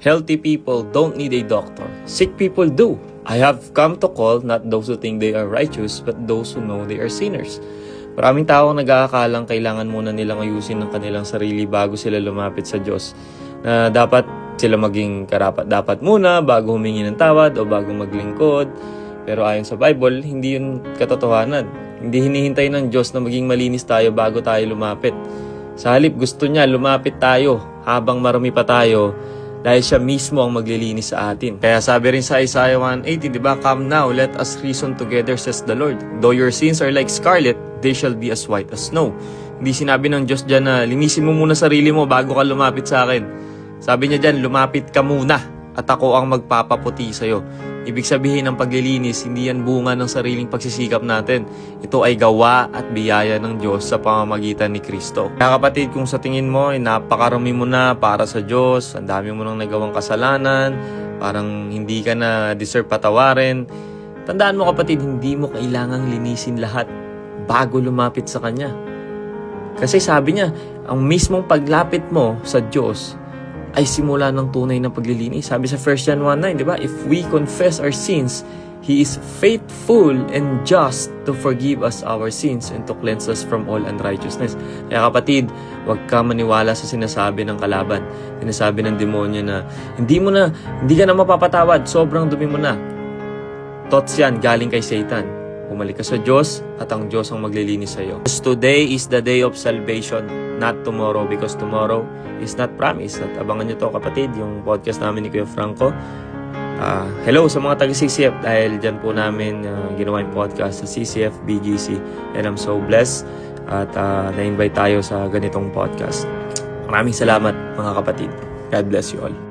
Healthy people don't need a doctor. Sick people do. I have come to call not those who think they are righteous, but those who know they are sinners. Maraming tao ang nag-aakalang kailangan muna nilang ayusin ng kanilang sarili bago sila lumapit sa Diyos. Na dapat sila maging karapat-dapat muna bago humingi ng tawad o bago maglingkod. Pero ayon sa Bible, hindi yun katotohanan. Hindi hinihintay ng Diyos na maging malinis tayo bago tayo lumapit. Sa halip, gusto niya lumapit tayo habang marami pa tayo dahil siya mismo ang maglilinis sa atin. Kaya sabi rin sa Isaiah 1:18, di ba? Come now, let us reason together, says the Lord. Though your sins are like scarlet, they shall be as white as snow. Hindi sinabi ng Diyos dyan na linisin mo muna sarili mo bago ka lumapit sa akin. Sabi niya dyan, lumapit ka muna at ako ang magpapaputi sa'yo. Ibig sabihin ng paglilinis, hindi yan bunga ng sariling pagsisikap natin. Ito ay gawa at biyaya ng Diyos sa pamamagitan ni Kristo. Kaya kapatid, kung sa tingin mo, napakarami mo na para sa Diyos, ang dami mo nang nagawang kasalanan, parang hindi ka na deserve patawarin, tandaan mo kapatid, hindi mo kailangang linisin lahat bago lumapit sa Kanya. Kasi sabi niya, ang mismong paglapit mo sa Diyos ay simula ng tunay na paglilinis. Sabi sa 1 John 1:9, di ba? If we confess our sins, He is faithful and just to forgive us our sins and to cleanse us from all unrighteousness. Kaya kapatid, huwag ka maniwala sa sinasabi ng kalaban. Sinasabi ng demonyo na hindi ka na mapapatawad, sobrang dumi mo na. Thoughts yan, galing kay Satan. Bumalik ka sa Diyos at ang Diyos ang maglilinis sa iyo. Today is the day of salvation, not tomorrow, because tomorrow is not promised. At abangan nyo to kapatid, yung podcast namin ni Kuya Franco. Hello sa mga taga-CCF dahil dyan po namin ginawa yung podcast sa CCF BGC. And I'm so blessed at na-invite tayo sa ganitong podcast. Maraming salamat mga kapatid. God bless you all.